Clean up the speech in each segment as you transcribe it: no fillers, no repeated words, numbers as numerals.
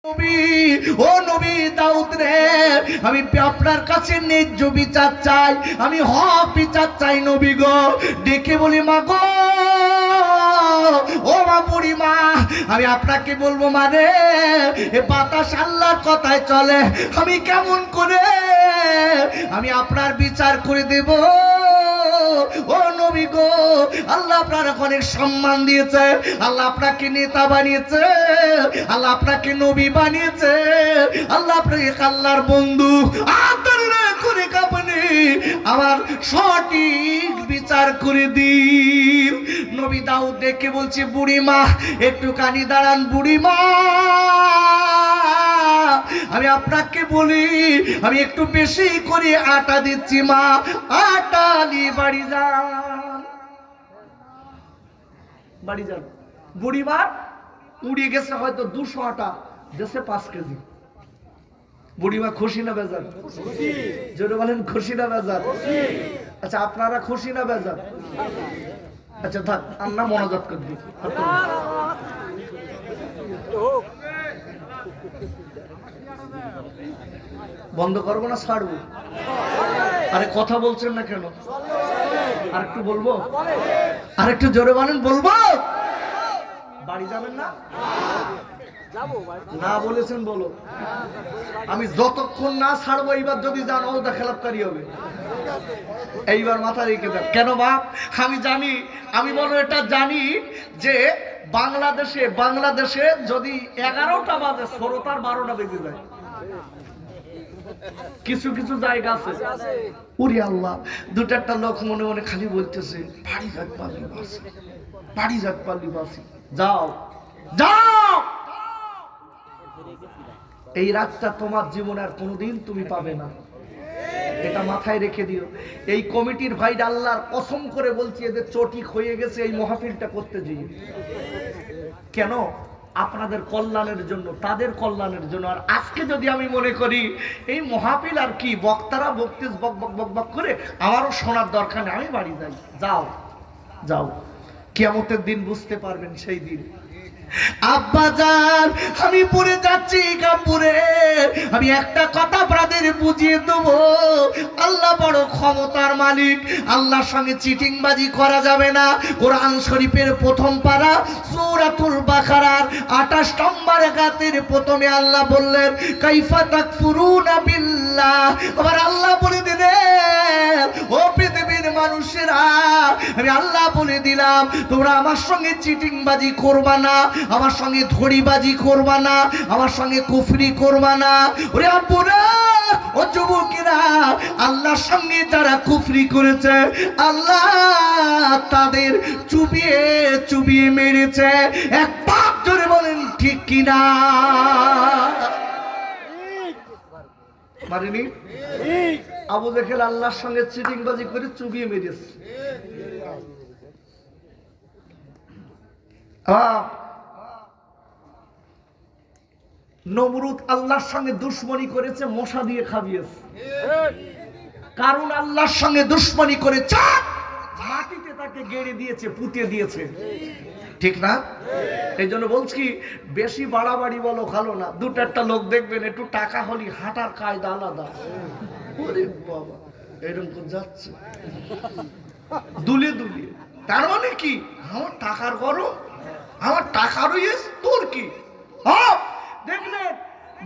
ও নবী দাউদ রে, আমি আপনার কাছে ন্যায্য বিচার চাই, আমি হক বিচার চাই নবী গো। ডেকে বলি মা গো, ও মা বুড়ি মা, আমি আপনাকে বলবো মানে এ বাতাস আল্লাহর কথায় চলে, আমি কেমন করে আমি আপনার বিচার করে দেব? ও নবী গো, আল্লাহ আপনার অনেক সম্মান দিয়েছে, আল্লাহ আপনাকে নেতা বানিয়েছে, আল্লাহ আপনাকে নবী বানিয়েছে, আল্লাহ আপনাকে আল্লাহর বন্ধু। করে কাঁপনি আমার সঠিক বিচার করে দিন। নবী দাউদ দেখে বলছে বুড়ি মা একটুখানি দাঁড়ান, বুড়ি মা আমি আপনাকে বলি, আমি একটু বেশি করে আটা দিচ্ছি মা, আটা নিয়ে বাড়ি যান, বাড়ি যান। বুড়ি মা উড়িয়ে গেছে হয়তো 200 আটা, দেশে 5 কেজি। বুড়িমা খুশি না বেজার? জোরে বলেন খুশি না বেজার? আচ্ছা আপনারা খুশি না বেজার? আচ্ছা থাক, আমরা মনোযোগ করবি, বন্ধ করবো না ছাড়বো? আরে কথা বলছেন না কেন? আর একটু বলবো, আর একটু জোরে বলেন বলবো। বাড়ি যাবেন না? না বলেছেন বলো। আমি যতক্ষণ না ছাড়বো এইবার যদি জানো ওটা খেলাপকারী হবে, এইবার মাথা রেখে দেন। কেন বাপ? আমি জানি, আমি বলো এটা জানি যে বাংলাদেশে যদি 11টা বাজে শ্রোতার 12টা বেজে যায়, কিছু কিছু জায়গা আছে উরি আল্লাহ, 2-4টা লোক মনে মনে খালি বলতেছে বাড়ি যাক পারলি বাসি, বাড়ি যাক পারলি বাসি। যাও যাও, এই রাতটা তোমার জীবনে আর কোনোদিন তুমি পাবে না, এটা মাথায় রেখে দিও। এই কমিটির ভাইরা আল্লাহর কসম করে বলছি এদের চটিক হয়ে গেছে এই মাহফিলটা করতে গিয়ে। কেন? আপনাদের কল্যাণের জন্য, তাদের কল্যাণের জন্য। আর আজকে যদি আমি মনে করি এই মাহফিল আর কি, বক্তারা বক্তৃতা বক বক বক বক করে আমারও শোনার দরকার নেই, আমি বাড়ি যাই। যাও যাও, কিয়ামতের দিন বুঝতে পারবেন সেই দিন। আব্বাজান আমি পড়ে যাচ্ছি কাপুরে, আমি একটা কথা আপনাদের বুঝিয়ে দেবো, আল্লাহ বড় ক্ষমতার মালিক, আল্লাহর সঙ্গে চিটিংবাজি করা যাবে না। কোরআন শরীফের প্রথম পারা সূরাতুল বাকারার 28 নম্বর আয়াতের প্রথমে আল্লাহ বললেন কাইফা তাকফুরুনা বিল্লাহ। আবার আল্লাহ বলে দিলেন ও পৃথিবীর মানুষেরা, আমি আল্লাহ বলে দিলাম তোমরা আমার সঙ্গে চিটিংবাজি করবা না, আমার সঙ্গে ধড়িবাজি করবা না, আমার সঙ্গে কুফরি করবা না। ওরে আব্বুরা ও যুবকেরা, আল্লাহর সঙ্গে যারা কুফরি করেছে আল্লাহ তাদের চুবিয়ে চুবিয়ে মেরেছে। এক পাপ জোরে বলেন ঠিক কিনা? মারেনি? আবু জেহেল আল্লাহর সঙ্গে চিটিংবাজি করে চুবিয়ে মেরেছে। নমরুদ আল্লাহর সঙ্গে দুশ্মনী করেছে, মশা দিয়ে খাবিয়েছে। কারণ আল্লাহর সঙ্গে দুশ্মনী করে মাটিতে তাকে গেড়ে দিয়েছে, পুঁতে দিয়েছে, ঠিক না? এই জন্য বলছি বেশি বাড়াবাড়ি বলো ভালো না। 2-4টা লোক দেখবেন একটু টাকা হলি হাঁটার কায়দা আলাদা। ওরে বাবা এরকম যাচ্ছে দুলিয়ে দুলিয়ে, তার মানে কি আমার টাকার গরম, আমার টাকা রয়েছে, তোর কি? দেখলেন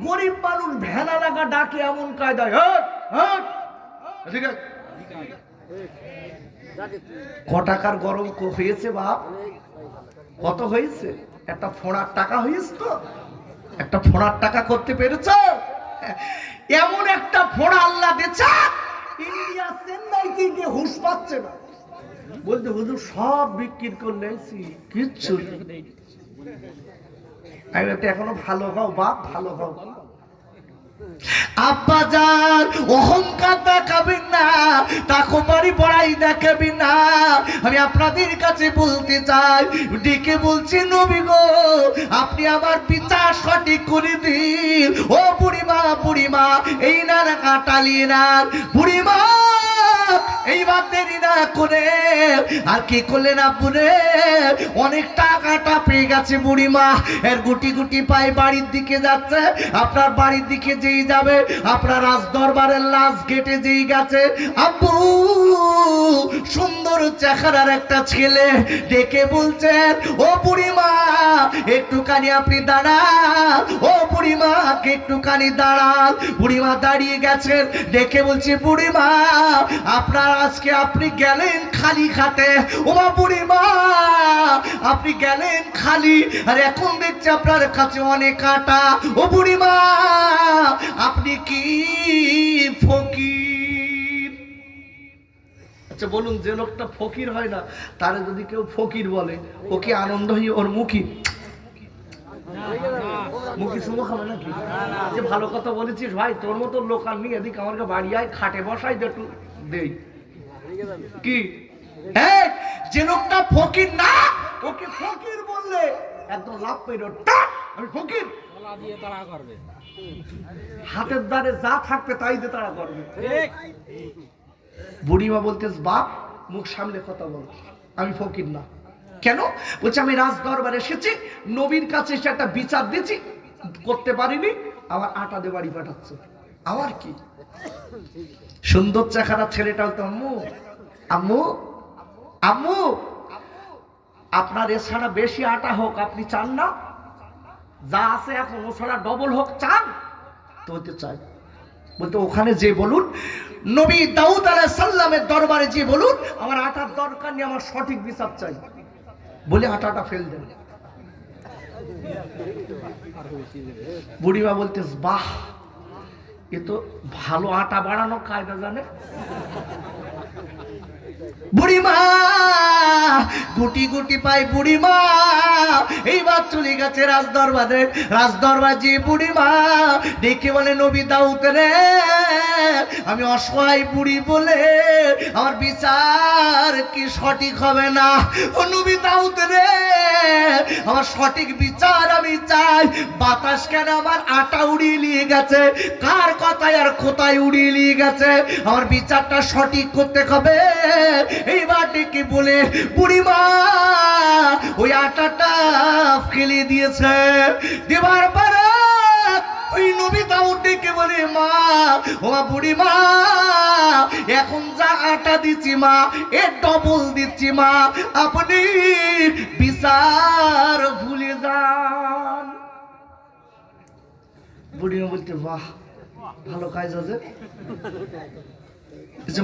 গরিব মানুষ ভেলা লাগা ডাকে এমন কায়দায়, ঠিক আছে ক টাকার গরম হয়েছে বাপ? কত হয়েছে? একটা ফোঁড়ার টাকা হয়েছে তো, একটা ফোঁড়ার টাকা করতে পেরেছ? এমন একটা ফোঁড়া আল্লাহ দিয়েছে ইন্ডিয়া চেন্নাই থেকে হুঁশ পাচ্ছে না, বলতে হুজুর সব বিক্রি করলে কিচ্ছু নেই। এখনো ভালো হও বাপ, ভালো হও। আব্বাজান অহংকার দেখাবেন না, তাকওয়ারি বড়াই দেখাবেন না। আমি আপনাদের কাছে বলতে চাই, ডেকে বলছি নবী গো আপনি আমার বিচার সঠিক করে দিন। ও বুড়িমা বুড়িমা এই না কাটালিয়ে না বুড়িমা, এইবার দেরি না করে আর কি করলেন আব্বুরে, অনেক টাকাটা পেয়ে গেছে বুড়িমা, এর গুটি গুটি পায়ে বাড়ির দিকে যাচ্ছে। আপনার বাড়ির দিকে যেই যাবে, আপনার রাজ দরবারের লাশ গেটে যেই গেছে, আব্বু সুন্দর চেহারার একটা ছেলে ডেকে বলছেন, ও বুড়িমা একটুখানি আপনি দাঁড়ান, ও বুড়িমা একটুখানি দাঁড়ান। বুড়িমা দাঁড়িয়ে গেছেন, ডেকে বলছে, বুড়িমা আপনার আজকে আপনি গেলেন খালি খাতে। ওমা বুড়িমা আপনি গেলেন খালি, আর এখন দেখছি আপনার কাছে অনেক কাটা। ও বুড়িমা আপনি কি ফকির? আচ্ছা বলুন, যে লোকটা ফকির হয় না তারে যদি কেউ ফকির বলে, ও কি আনন্দ হয়ে ওর মুখি মুখি সুমো খাবে নাকি? যে ভালো কথা বলেছিস ভাই, তোর মতো লোক আর নিয়ে এদিকে আমাকে বাড়ি আয়, খাটে বসাই একটু দেই কি? যে লোকটা ফকির না, ওকে ফকির বললে একদম লাভ পেরো, আমি ফকির দিয়ে তাড়া করবে, হাতের দ্বারে যা থাকবে তাই দিয়ে তাড়া করবে। বুড়িমা বলতেস, বাপ মুখ সামলে কথা বল, আমি ফকির না। কেন? বলছে আমি রাজ দরবারে এসেছি, নবীর কাছে এসে একটা বিচার দিয়েছি, করতে পারিনি, আমার আটা দিয়ে বাড়ি পাঠাচ্ছে। আমার কি সুন্দর চেহারা ছেলেটা বলতো, আম্মু আম্মু আম্মু আপনার এছাড়া বেশি আটা হোক আপনি চান না? যা আছে এখন ও ছাড়া ডবল হোক চান? তো বলতে চাই। বলতে ওখানে যে বলুন, নবী দাউদ আলাইহিস সালামের দরবারে যে বলুন, আমার আটার দরকার নেই, আমার সঠিক বিচার চাই, বলে আটাটা ফেল দেন। বুড়িমা বলতে, বাহ এ তো ভালো আটা বাড়ানো কায়দা জানে। বুড়িমা গুটি গুটি পাই, বুড়িমা এইবার চলে গেছে রাজদরবারে। রাজদরবার যে বুড়িমা ডেকে বলে, নবী দাউদ রে, আমি অসহায় বুড়ি বলে আমার বিচার কি সঠিক হবে না? ও নবী দাউদ রে, আমার সঠিক বিচার আমি চাই। বাতাস কেন আমার আটা উড়িয়ে নিয়ে গেছে, কার কথায় আর কোথায় উড়িয়ে নিয়ে গেছে, আমার বিচারটা সঠিক করতে হবে। এইবার ডেকে বলে, বুড়িমা ওই আটাটা ফেলে দিয়েছে। দেবার পরে ওই নবী দাউদ ডেকে বলে, মা ও বুড়িমা এখন যা আটা দিচ্ছি মা, এর ডবল দিচ্ছি মা, আপনি বিচার ভুলে যান। বুড়িমা বলতে, বাহ ভালো কাজ আছে,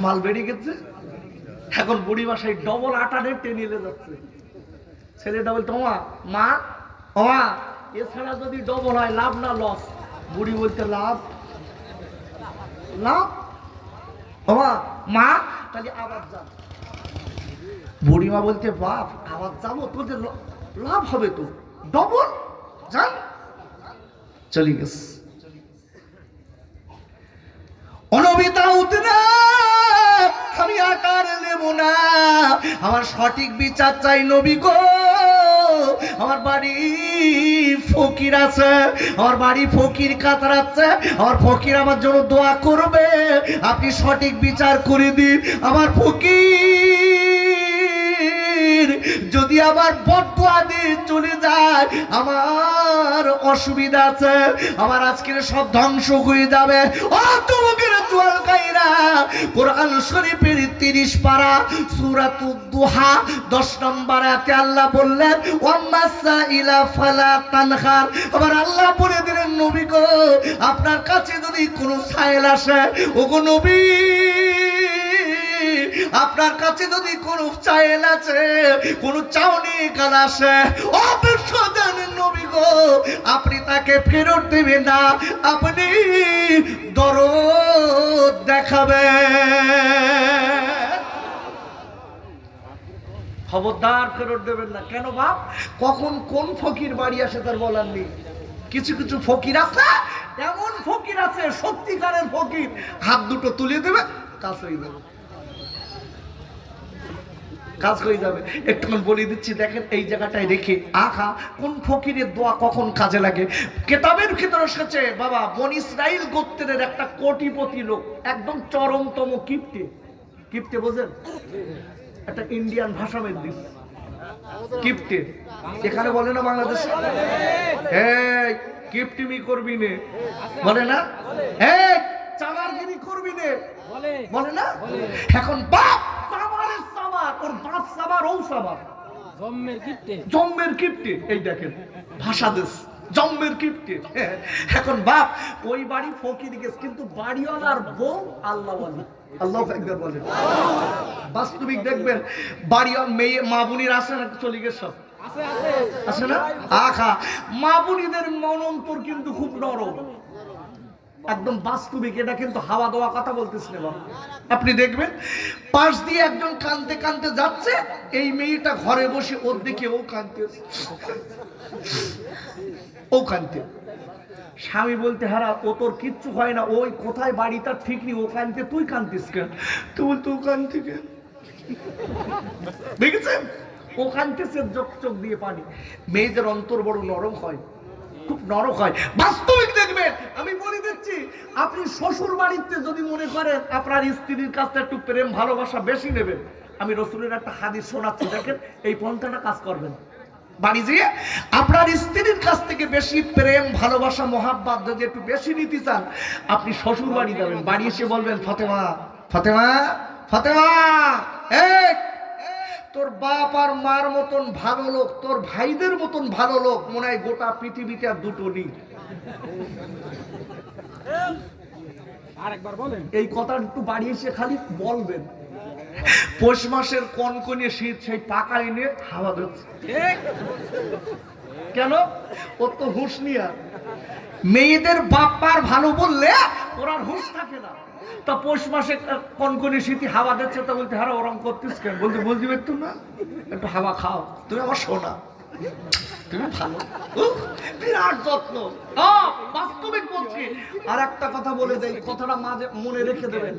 মাল বেরিয়ে গেছে। এখন বুড়ি বাসায় ডবল আটা নিয়ে টেনে নিয়ে যাচ্ছে। ছেলেটা বলতো, মা মা এছাড়া যদি ডবল হয় লাভ না লস? বুড়ি বলতে, লাভ লাভ মা তাহলে আবার যান। বুড়িমা বলতে, বাপ আবার যাবো, তোদের লাভ হবে তো, ডবল যান। চলে গেছে। অনবিতা উঠনা, আমি আকার নেব না, আমার সঠিক বিচার চাই নবী গো। আমার বাড়ি ফকির আছে, আমার বাড়ি ফকির কাতরাচ্ছে, আমার ফকির আমার জন্য দোয়া করবে, আপনি সঠিক বিচার করে দিন। আমার ফকির যদি আমার বদদুয়া দিয়ে চলে যায়, আমার অসুবিধা আছে, আমার আজকের সব ধ্বংস হয়ে যাবে। ও তোমাদের জোয়াল কাইরা, কোরআন শরীফের 30 পারা সূরাতুদ দুহা 10 নম্বর আয়াতে আল্লাহ বললেন, ওয়ামাসাইলা ফালা তানহার। আবার আল্লাহ বলে দিলেন, নবী গো আপনার কাছে যদি কোনো সাইল আসে, ওগো নবী আপনার কাছে যদি কোনো চাইল আছে, কোন চাউনি কাল আসে, অবশ্যই নবী গো আপনি তাকে ফেরত দেবেন না, আপনি দরদ দেখাবেন, খবরদার ফেরত দেবেন না। কেন বাপ? কখন কোন ফকির বাড়ি আসে তার বলার নেই। কিছু কিছু ফকির আছে, এমন ফকির আছে সত্যিকারের ফকির, হাত দুটো তুলে দেবে, কাজ হয়ে যাবে, কাজ হয়ে যাবে। একটুখানি বলে দিচ্ছি, দেখেন এই জায়গাটায় রেখে আখা কোন ফকিরের দোয়া কখন কাজে লাগে। কেতাবের ভিতরে এসেছে, বাবা বনি ইসরাইল গোত্রের একটা কোটিপতি লোক, একদম চরমতম কিপ্টে, কিপ্টে বোঝেন? একটা ইন্ডিয়ান ভাষা মেদ দিস কিপ্টে, এখানে বলে না বাংলাদেশে এই কিপ্টিমি করবি নে, বলে না? এই চামারগিরি করবি নে, বলে না? এখন বাপ সামারের সামার, ওর বাপ সামার, ও সামার, জম্মের কিপ্টে। এই দেখেন ভাষা দেশ, জম্মের কিপ্টে। এখন বাপ ওই বাড়ি ফকির গেছে, কিন্তু বাড়িওয়ালার বউ আল্লাহওয়ালি। আল্লাহ একবার বলেন। বাস্তবিক দেখবেন বাড়িওয়াল মেয়ে মা বোনির আসে না, চলে গেছে সব আছে না? আখা মা বোনিদের মন অন্তর কিন্তু খুব নরম, একদম বাস্তবিক। এটা কিন্তু হাওয়া দেওয়া কথা বলতেছি না। আপনি দেখবেন পাশ দিয়ে একজন কাঁদতে কাঁদতে যাচ্ছে, এই মেয়েটা ঘরে বসে ওর দিকে ও কাঁদতে, ও কাঁদতে। স্বামী বলতে হারা ও তোর কিচ্ছু হয় না, ওই কোথায় বাড়ি তার ঠিক নেই, ও কাঁদতে তুই কাঁদতিস কেন? তুই বলতো ও কাঁদতে কেন? দেখেছেন ও কাঁদতেছে, চোখ দিয়ে পানি। মেয়েদের অন্তর বড় নরম হয়, খুব নরম হয়। বাস্তবিক দেখবেন, আমি বলে দিচ্ছি, আপনি শ্বশুর বাড়িতে যদি মনে করেন আপনার স্ত্রীর কাছে একটু প্রেম ভালোবাসা বেশি নেবেন, আমি রাসূলের একটা হাদিস শোনাচ্ছি, দেখেন এই পন্থাটা কাজ করবেন। বাড়ি যেয়ে আপনার স্ত্রীর কাছ থেকে বেশি প্রেম ভালোবাসা মহাব্বত যদি একটু বেশি নিতে চান, আপনি শ্বশুর বাড়ি যাবেন। বাড়ি এসে বলবেন, ফাতেমা ফাতেমা ফাতেমা, এই তোর বাপ আর মার মতন ভালো লোক, তোর ভাইদের মতন ভালো লোক মনে হয় গোটা পৃথিবীতে আর দুটো নেই। আরেকবার বলেন এই কথা, একটু বাড়ি এসে খালি বলবেন। পৌষ মাসের কনকনে শীত, সেই পাকা এনে হাওয়া দিচ্ছে। কেন? ওর তো হুঁশ নিয়ে, মেয়েদের বাপ্পার ভালো বললে ওর আর হুঁশ থাকে না। তা পৌষ মাসে কনকনে শীতে হাওয়া দিচ্ছে, তা বলতে হারা ওরম করতিস কেন? বলতে বলতে একটু না, একটু হাওয়া খাও, তুমি আমার সোনা, তুমি ভালো, বিরাট যত্ন। বাস্তবিক বলছি। আর একটা কথা বলে দেই, কথাটা মাঝে মনে রেখে দেবেন।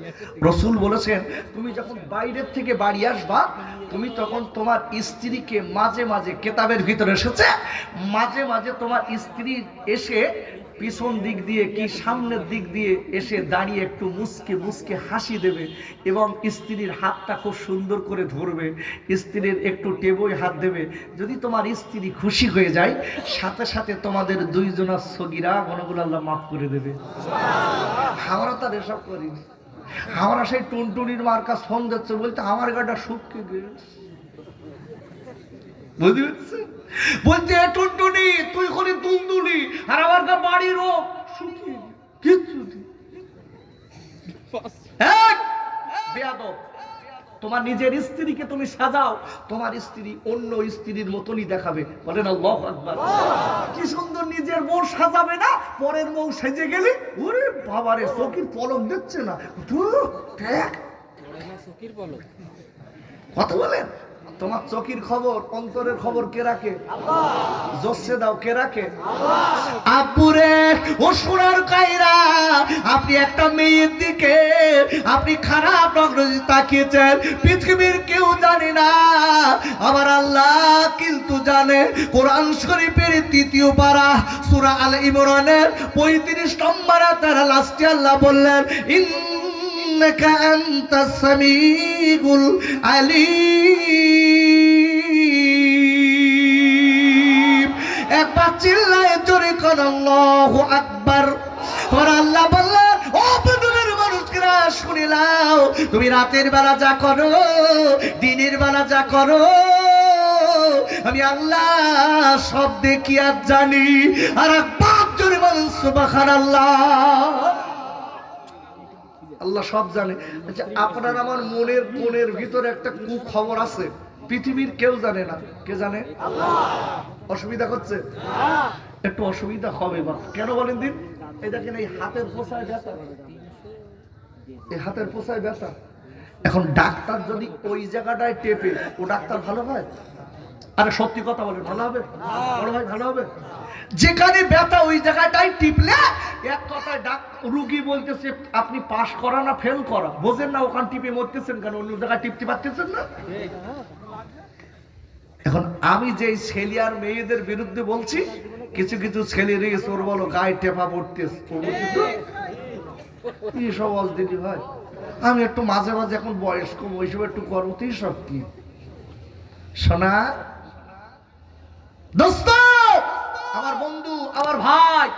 রাসূল বলেছেন, তুমি যখন বাইরের থেকে বাড়ি আসবা, তুমি তখন তোমার স্ত্রীকে মাঝে মাঝে, কেতাবের ভিতরে এসেছে, মাঝে মাঝে তোমার স্ত্রী এসে পিছন দিক দিয়ে কি সামনের দিক দিয়ে এসে দাঁড়িয়ে একটু মুচকে মুচকে হাসি দেবে, এবং স্ত্রীর হাতটা খুব সুন্দর করে ধরবে, স্ত্রীর একটু টেবই হাত দেবে। যদি তোমার স্ত্রী খুশি হয়ে যায়, সাথে সাথে তোমাদের দুইজনের সগীরা গুনাহগুলো আল্লাহ মাফ করে দেবে। আমরা তো এসব করিনি। আমরা সেই টুনটুনির মার কাছে ফোন দিচ্ছে, বলতে আমার গাটা শুকিয়ে গেছে, বুঝতে পারছেন? বলতে টুনটুনি তুই খালি দুলদুলি, আর আমার গা বাড়ির রোগ শুকিয়ে কিচ্ছু বেয়াদব। তোমার নিজের স্ত্রীকে তুমি সাজাও, তোমার স্ত্রী অন্য স্ত্রীর মতনই দেখাবে। বলেন আল্লাহু আকবার। কি সুন্দর নিজের বউ সাজাবে না, পরের বউ সেজে গেলে ওরে বাবারে চোখের পলক দিচ্ছে না, কথা বলেন। তোমার চোখের খবর, অন্তরের খবর কে রাখে? জোসে দাও, কে রাখে? আব্বুরে ও সোনার কায়রা, আপনি একটা মেয়ের দিকে আপনি খারাপ নজরে তাকিয়েছেন, পৃথিবীর কেউ জানে না, আমার আল্লাহ কিন্তু জানে। কোরআন শরীফের ৩য় পারা সূরা আল ইমরানের ৩৫ নম্বর আয়াতের লাস্টে আল্লাহ বললেন, ইন্নাকা আনতাস সামিউল আলিম। একবার চিল্লায়ে জোরে কোন আল্লাহু আকবার। আর আল্লাহ বললেন, ও পৃথিবীর মানুষরা শুনে নাও, তুমি রাতের বেলা যা করো, দিনের বেলা যা করো, আমি আল্লাহ সব দেখি আর জানি। আর একবার জোরে বলেন সুবহানাল্লাহ। আল্লাহ সব জানে। আচ্ছা, আপনার আমার মনের কোণের ভিতরে একটা কুখবর আছে, পৃথিবীর কেউ জানে না। কে জানে? আল্লাহ। অসুবিধা হচ্ছে? একটু অসুবিধা হবে বা কেন বলেন দিন? এই দেখেন, এই হাতের পোষায় ব্যথা, এই হাতের পোষায় ব্যথা। এখন ডাক্তার যদি ওই জায়গাটায় টেপে, ও ডাক্তার ভালো হয়? আরে সত্যি কথা বলেন, ভালো হবে? বড় ভাই ভালো হবে? যেখানে ব্যথা ওই জায়গাটাই টিপলে, এক কথায় রুগী বলতেছে আপনি পাস করা না ফেল করা, বোঝেন না? ওখান টিপে মরতেছেন কেন, অন্য জায়গায় টিপতে পারতেছেন না? এখন আমি যে ছেলে আর মেয়েদের বিরুদ্ধে বলছি, কিছু কিছু ছেলে রয়েছে ওর বলো গায়ে টেপা পড়তেছে, সব অজদিনী হয়। আমি একটু মাঝে মাঝে এখন বয়স্ক বৈশব একটু করতেই সব কি শোনা দোস্ত, আমার বন্ধু, আমার ভাই,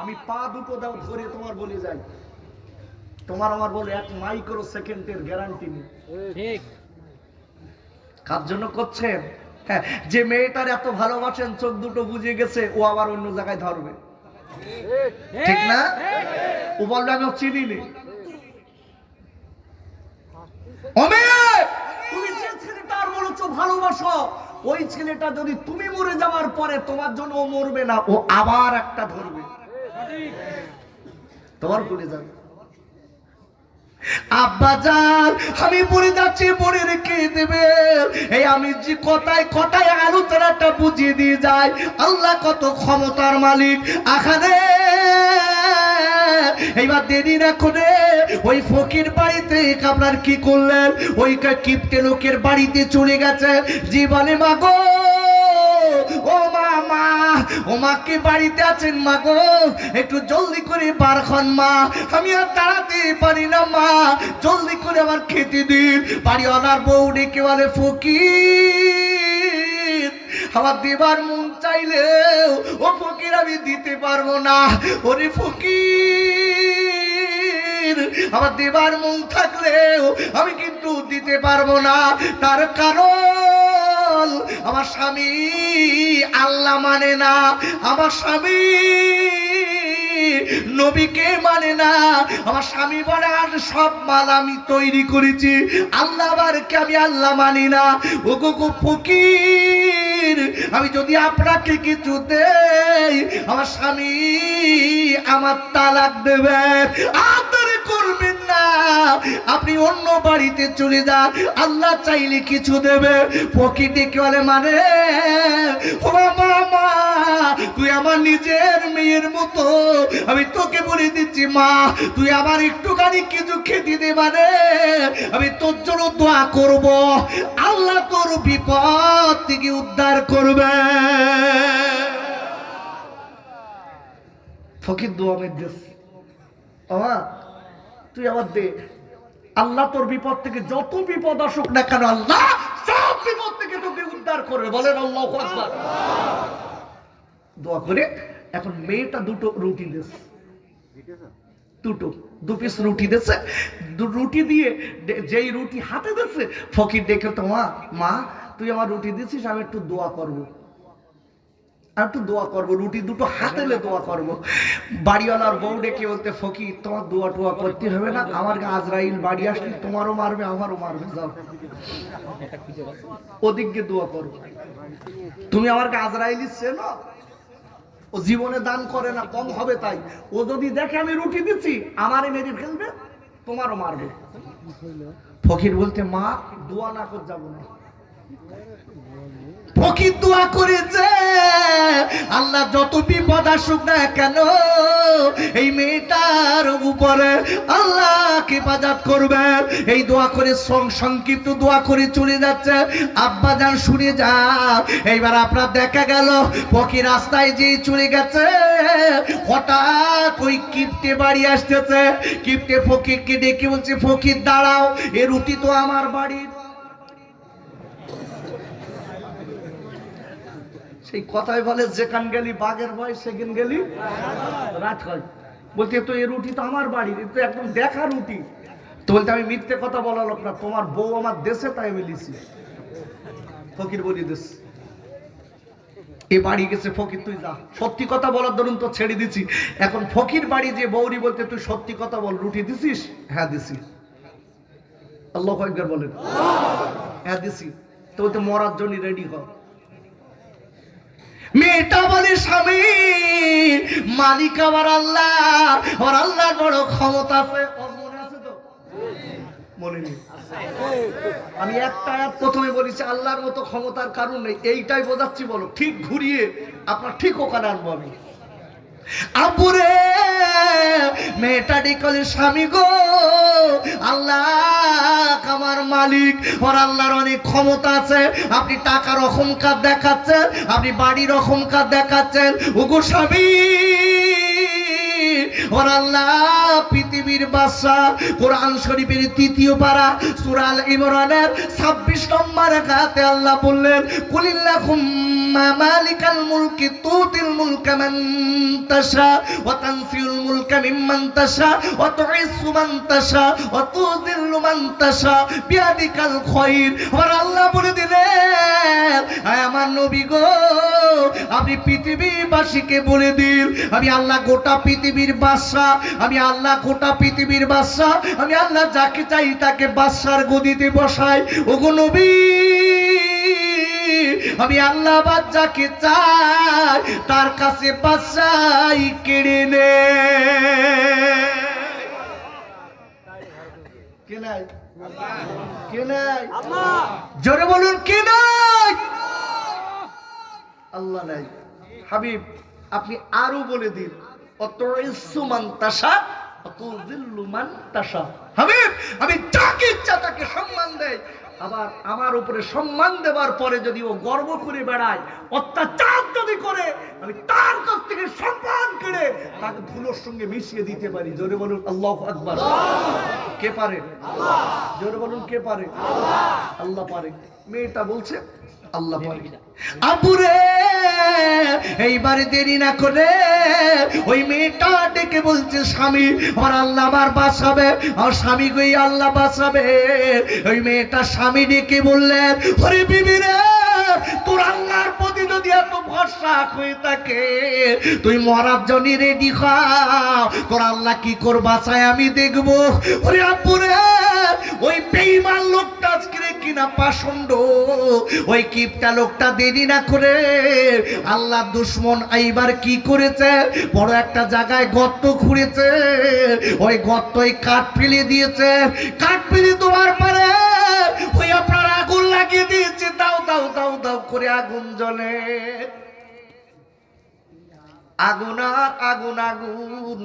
আমি পা দুটো দাও ধরে তোমার বলে যাই, তোমার আমার বলে 1 মাইক্রো সেকেন্ডের গ্যারান্টি নেই। ঠিক কার জন্য করছেন? হ্যাঁ, যে মেয়েটার এত ভালোবাসেন চোখ দুটো বুঝে গেছে, ও আবার অন্য জায়গায় ধরবে, ঠিক না? ও বলবে আমি চিনি নি। তুমি যে ছেলেটার বলেছো ভালোবাসো, ওই ছেলেটা যদি তুমি মরে যাওয়ার পরে তোমার জন্য ও মরবে না, ও আবার একটা ধরবে, তোমার ভুলে যাবে। আব্বাজান আমি পড়ে যাচ্ছি, পড়ে রেখে দেবে। এই আমি যে কথায় কথায় আলোচনাটা বুঝিয়ে দিয়ে যাই, আল্লাহ কত ক্ষমতার মালিক। আখানে এইবার দেরি না করে ওই ফকির বাড়িতে আপনার কি করলেন, ওই কিপ্টে লোকের বাড়িতে চলে গেছে। জীবনে মাগো ও মা, ও মা কে বাড়িতে আছেন মা গো, একটু জলদি করে বার হন মা, আমি আর দাঁড়াতে পারি না মা, জলদি করে আমার খেতে দিন। বাড়িওয়ালার বউ ডেকে বলে ফকির আমার দেবার মন চাইলেও ও ফকির আমি দিতে পারবো না। ওরে ফকির আমার দেবার মন থাকলেও আমি কিন্তু দিতে পারবো না, তার কারণ আমার স্বামী আল্লাহ মানে না, আমার স্বামী নবীকে মানে না, আমার স্বামী বলে আর সব মাল আমি তৈরি করেছি, আল্লাহ বারকে আমি আল্লাহ মানি না। ও গো ফকির আমি যদি আপনাকে কিছু দেই, আমার স্বামী আমার তালাক দেবেন, আদর করবেন না, আপনি অন্য বাড়িতে চলে যান, আল্লাহ চাইলে কিছু দেবে। ফকির ডেকে বলে মানে ও মা, তুই আমার নিজের মেয়ের মতো, আমি তোকে বলে দিচ্ছি মা, তুই আমার একটুখানি কিছু খেতে দে, মানে আমি তোর জন্য দোয়া করব, আল্লাহ তোর বিপদ থেকে উদ্ধার করবে। ফকির দোয়া মেদেশ, তুই আবার দে, আল্লাহ তোর বিপদ থেকে যত বিপদ আসুক না কেন, আল্লাহ সব বিপদ থেকে তোকে উদ্ধার করবে। বলেন আল্লাহু আকবার। দোয়া করে এখন মেয়েটা দুটো রুটি দিয়েছে, দু পিস রুটি দিয়েছে, রুটি দিয়ে যেই রুটি হাতে দিয়েছে, ফকির দেখে তো মা তুই আমার রুটি দিয়েছিস, আমি একটু দোয়া করবো, আর একটু দোয়া করবো, রুটি দুটো হাতেলে দোয়া করবো। বাড়িওয়ালার বউ ডেকে বলতে ফকির তোমার দোয়া টোয়া করতে হবে না, আমার আজরাইল বাড়ি আসলে তোমারও মারবে আমারও মারবে, যাও ওদিকে দোয়া করবো। তুমি আমার আজরাইল চেনো? ও জীবনে দান করে না, কম হবে তাই। ও যদি দেখে আমি রুটি দিচ্ছি, আমারে মেরে ফেলবে, তোমারও মারবে। ফকির বলতে মা দোয়া না করে যাবো না। ফকির দোয়া করেছে, আল্লাহ যত বিপদ আসুক না কেন এই মেয়েটার উপরে আল্লাহকে হেফাজত করবে। এই দোয়া করে সংক্ষিপ্ত দোয়া করে চলে যাচ্ছে। আব্বা জান শুনে যা, এইবার আপনার দেখা গেল ফকির রাস্তায় যে চলে গেছে, হঠাৎ ওই কিপ্টে বাড়ি আসতেছে। কিপ্টে ফকিরকে ডেকে বলছে ফকির দাঁড়াও, এ রুটি তো আমার বাড়ির। সেই কথাই বলে যেখান গেলি বাঘের ভয় সেখান গেলি রাত হয়। বলতে তো এই রুটি তো আমার বাড়ির, তো একদম দেখা রুটি। তো বলতে আমি মিথ্যে কথা বলা লোক না, তোমার বউ আমার দেশে তাই মিলিছি। ফকির বলি দেশ এ বাড়ি গেছে, ফকির তুই যা, সত্যি কথা বলার ধরুন তো ছেড়ে দিছি। এখন ফকির বাড়ি যে বৌরি বলতে তুই সত্যি কথা বল, রুটি দিছিস? হ্যাঁ দিছি। আল্লাহু আকবার বলেন। হ্যাঁ দিছি। তো বলতে মরার জন্য রেডি হ। মেয়েটা বলে স্বামী মালিক আমার আল্লাহ, আর আল্লাহর বড় ক্ষমতা আছে। মনে আছে তো? মনে নেই। আমি একটা আয়াত প্রথমে বলেছি আল্লাহর মতো ক্ষমতার কারণ নেই, এইটাই বোঝাচ্ছি। বলো ঠিক ঘুরিয়ে আপনার ঠিক ওখানে আনবো আমি। আবুরে মেয়েটা ডিকলে স্বামী গো, আল্লাহ আমার মালিক, ওর আল্লাহর অনেক ক্ষমতা আছে। আপনি টাকার অহংকার দেখাচ্ছেন, আপনি বাড়ির অহংকার দেখাচ্ছেন। ওগো স্বামী ওর আল্লাহ পৃথিবীর বাদশা। কোরআন শরীফের 3য় পারা সূরা আল ইমরানের 26 নম্বর আয়াতে আল্লাহ বললেন, কুলিল্লাহুম্মা মালিকাল মুলকি তুতিল মুলকা মান তাশা ওয়া তানসিউল মুলকা মিম্মান তাশা ওয়া তুইজ্জু মান তাশা ওয়া তুযিল্লু মান তাশা বিয়াদিকাল খায়র। আর আল্লাহ বলে দিলেন, আমার নবী গো, আপনি পৃথিবীবাসীকে বলে দিন, আমি আল্লাহ গোটা পৃথিবীর বাদশা, আমি আল্লাহ গোটা পৃথিবীর বাদশা, আমি আল্লাহ যাকে চাই তাকে বাদশার গদিতে বসাই। ওগো নবী, আমি আল্লাহ যাকে চাই তার কাছে বাদশাই কেড়ে নে। কে নাই? কে নাই? জোরে বলুন, কে নাই? আল্লাহ নাই। হাবিব, আপনি আরো বলে দিন, অতুইজ্জু মান তাশা ওয়া তুযিল্লু মান তাশা। হাবিব, আমি যাকে ইচ্ছা তাকে সম্মান দেই। আবার আমার উপরে সম্মান দেওয়ার পরে যদি ও গর্ব করে বেড়ায়, অত্যাচার যদি করে, আমি তার কাছ থেকে সম্মান কেড়ে তাকে ধুলোর সঙ্গে মিশিয়ে দিতে পারি। জোরে বলুন আল্লাহু আকবার। কে পারে? জোরে বলুন, কে পারে? আল্লাহ পারে। মেয়েটা বলছে আল্লাহ পারে। আপুরে, এইবারে দেরি না করে ওই মেয়েটা ডেকে বলছে, স্বামী আমার আল্লাহ আমার বাঁচাবে, আমার স্বামী গই আল্লাহ বাঁচাবে। ওই মেয়েটা স্বামী ডেকে বললেন, ওরে বিবি রে, তোর আল্লাহর প্রতি যদি এত ভরসা হয়ে থাকে, তুই মরার জন্য রেডি হ, তোর আল্লাহ কি কর বাঁচায় আমি দেখবো। ওরে আপুরে, ওই বেঈমান লোকটা আজকে কিনা পাষণ্ড, ওই কিপটা লোকটা দেরি না করে আল্লাহ দুশমন এইবার কি করেছে, বড় একটা জায়গায় গর্ত খুঁড়েছে, ওই গর্তই কাঠ ফেলে দিয়েছে। কাঠ ফেলে দেওয়ার পরে ওই আপনার আগুন লাগিয়ে দিয়েছে, দাও দাও দাও দাও করে আগুন জ্বলে। আগুন আর আগুন আগুন।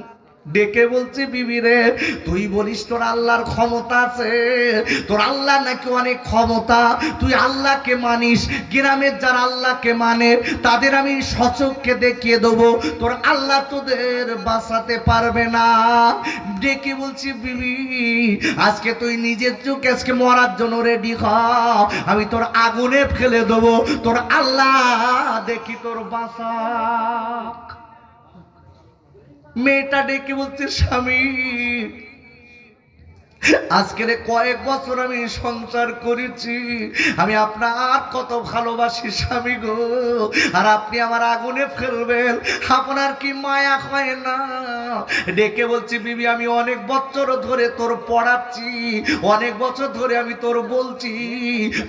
ডেকে বলছে, বিবি রে, তুই বলিস তোর আল্লাহর ক্ষমতা আছে, তোর আল্লাহ নাকি অনেক ক্ষমতা, তুই আল্লাহকে মানিস। গ্রামের যারা আল্লাহকে মানে তাদের আমি সচক্ষে দেখিয়ে দেবো, তোর আল্লাহ তোদের বাঁচাতে পারবে না। ডেকে বলছি, বিবি আজকে তুই নিজের চোখে আজকে মরার জন্য রেডি হ, আমি তোর আগুনে ফেলে দেবো, তোর আল্লাহ দেখি তোর বাঁচা। মেয়েটা ডেকে বলছে, স্বামী আজকের কয়েক বছর আমি সংসার করেছি, আমি আপনার কত ভালোবাসি স্বামী গো, আর আপনি আমার আগুনে ফেলবেন, আপনার কি মায়া হয় না? ডেকে বলছি, বিবি আমি অনেক বছর ধরে তোর পড়াচ্ছি, অনেক বছর ধরে আমি তোর বলছি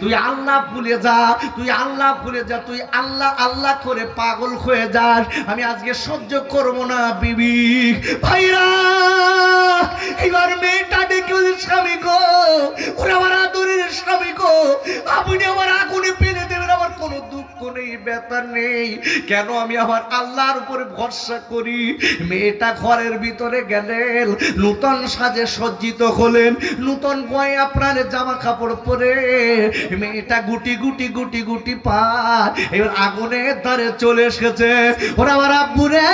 তুই আল্লাহ ভুলে যা, তুই আল্লাহ ভুলে যা, তুই আল্লাহ আল্লাহ করে পাগল হয়ে যাস, আমি আজকে সহ্য করব না বিবি। ভাইরা, এবার মেয়েটা ডেকে স্বামী গো, ওরা আমার আদরের স্বামী গো, আপনি আমার আগুনে ফেলে দেবেন, আমার কোনো দুঃখ নেই, ব্যথা নেই, কেন আমি আমার আল্লাহর উপরে ভরসা করি। মেয়েটা ঘরের ভিতরে গেলেন, নূতন সাজে সজ্জিত হলেন, নূতন গয়ে আপনার জামা কাপড় পরে মেয়েটা গুটি গুটি গুটি গুটি পা এবার আগুনের ধারে চলে এসেছে। ওরা আমার আব্বুরে,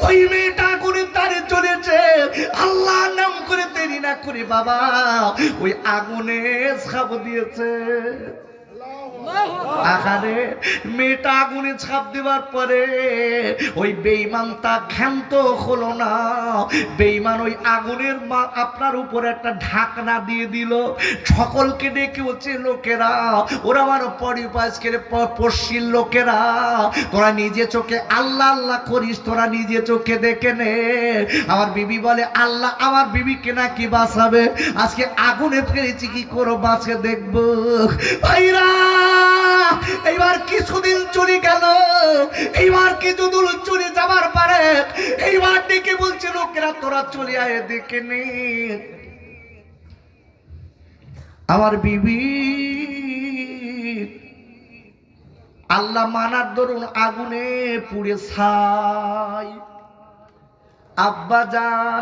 ওই মেয়েটা আগুনের ধারে চলেছে, আল্লাহ নাম করে দেরি না করে বাবা ওই আগুনে ছাপ দিয়েছে। আহারে, মেয়েটা আগুনে ছাপ দেওয়ার পরে ওই বেঈমান তা ক্ষান্ত হলো না, বেঈমান ওই আগুনের আপনার উপর একটা ঢাকনা দিয়ে দিল। সকলকে ডেকে হচ্ছে, লোকেরা, ওরা আমার পরিপাশকে পশ্চিম লোকেরা, তোরা নিজে চোখে আল্লাহ আল্লাহ করিস, তোরা নিজে চোখে দেখে নে। আমার বিবি বলে, আল্লাহ আমার বিবিকে নাকি বাঁচাবে, আজকে আগুনে ফেলেছি, কি করো বাঁচে দেখবো। ভাইরা, এইবার কিছুদিন চলে গেল, এইবার কিছুদিন চলে যাবার পরে এইবার ডেকে বলছে, লোকেরা তোরা চলে আয় দেখে নে। আমার বিবি আল্লাহ মানার দরুন আগুনে পুড়ে ছাই। আব্বা জান,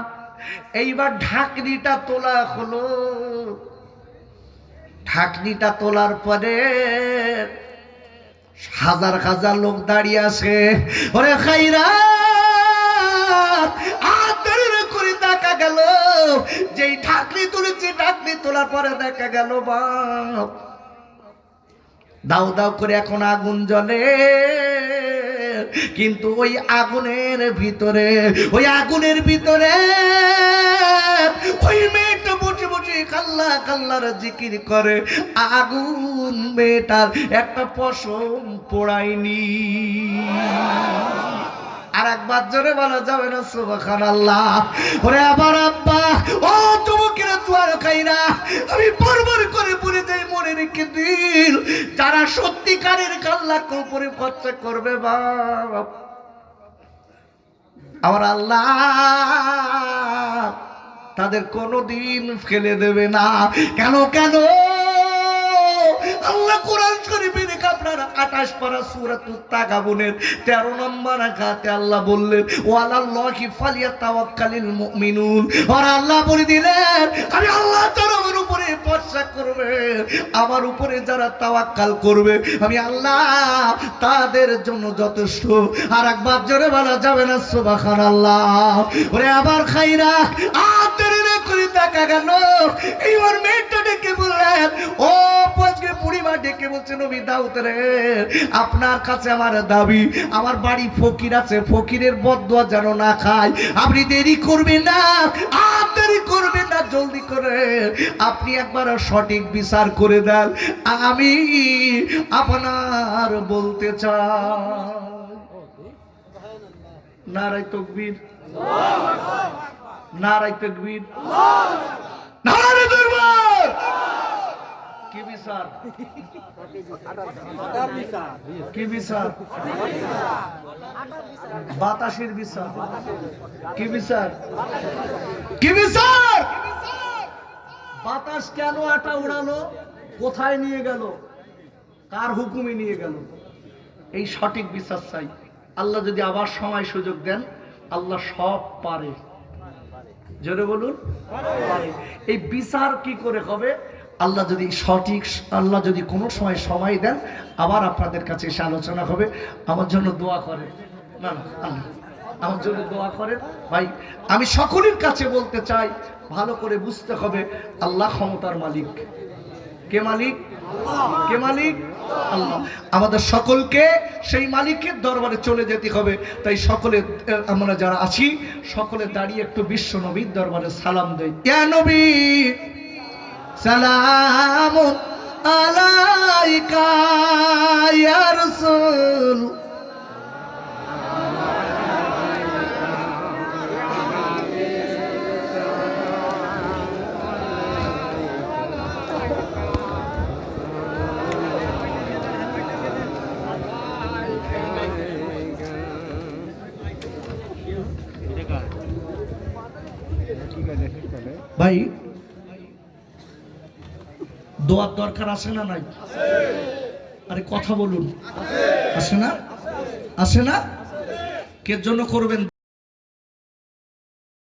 এইবার ঢাকনিটা তোলা হলো। ঢাকনিটা তোলার পরে হাজার হাজার লোক দাঁড়িয়ে আছে। ওরে খাইরা, ঢাকনি তুলেছি, ঢাকনি তোলার পরে দেখা গেল বাপ দাউ দাউ করে এখন আগুন জ্বলে, কিন্তু ওই আগুনের ভিতরে ওই মেয়েটা বসে বসে কাল্লা কাল্লার জিকির করে। আগুন মেয়েটার একটা পশম পোড়ায়নি। আর একবার জোরে বলা যাবে না সুবহানাল্লাহ? ওরে আবার আব্বা, ও যুবকের তুয়ার খাইরা, আমি বারবার করে বলে যাই মনে রেখে দিল, যারা সত্যিকারের আল্লাহর উপরে খরচা করবে বাপ, আমার আল্লাহ তাদের কোনোদিন ফেলে দেবে না। কেন আল্লাহ কোরআন শরীফের আপনার 28 পারা সূরাতুত তাগাবুনের 13 নম্বর আয়াতে আল্লাহ বললেন, ওয়ালাল্লাহি ফালিয়াতাওয়াক্কালিল মুমিনুন। আর আল্লাহ বলে দিলেন, আমি আল্লাহ তাআলার উপরে ভরসা করবে, আমার উপরে যারা তাওয়াক্কাল করবে আমি আল্লাহ তাদের জন্য যথেষ্ট। আর একবার জোরে বলা যাবে না সুবহানাল্লাহ? ওরে আবার খাইরা আতেরে করে দেখা গেল এইবার মেয়েটা ডেকে বললেন, ও পাঁচকে বুড়িমা ডেকে বলছে, নবী দাউদ রে, আপনার কাছে আমার দাবি, আমার বাড়ি ফকির আছে, ফকিরের বদদুয়া যেন না খায়, আপনি দেরি করবেন না, দেরি করবেন না, জলদি করে আপনি একবার সঠিক বিচার করে দেন, আমি আপনার বলতে চাই। নারায়ে তাকবীর, নারায়ে তাকবীর, নারায়ে তাকবীর। কি বিচার? কি বিচার? বাতাসের বিচার। কি বিচার? কি বিচার? বাতাস কেন আটা উড়ালো, কোথায় নিয়ে গেল, কার হুকুমে নিয়ে গেল, এই সঠিক বিচার চাই। আল্লাহ যদি আবার সময় সুযোগ দেন, আল্লাহ সব পারে। জোরে বলুন পারে। এই বিচার কি করে হবে? আল্লাহ যদি সঠিক, আল্লাহ যদি কোনো সময় দেন, আবার আপনাদের কাছে এসে আলোচনা হবে। আমার জন্য দোয়া করেন। না না, আল্লাহ আমার জন্য দোয়া করেন ভাই। আমি সকলের কাছে বলতে চাই, ভালো করে বুঝতে হবে, আল্লাহ ক্ষমতার মালিক। কে মালিক? কে মালিক? আল্লাহ। আমাদের সকলকে সেই মালিকের দরবারে চলে যেতে হবে। তাই সকলে, আমরা যারা আছি সকলে দাঁড়িয়ে একটু বিশ্ব নবীর দরবারে সালাম দেই। ইয়া নবী সালামুন আলাইকা ইয়া রাসূল। ভাই দোয়ার দরকার আছে না নাই? আরে কথা বলুন, আছে না? আছে না? কে জন্য করবেন?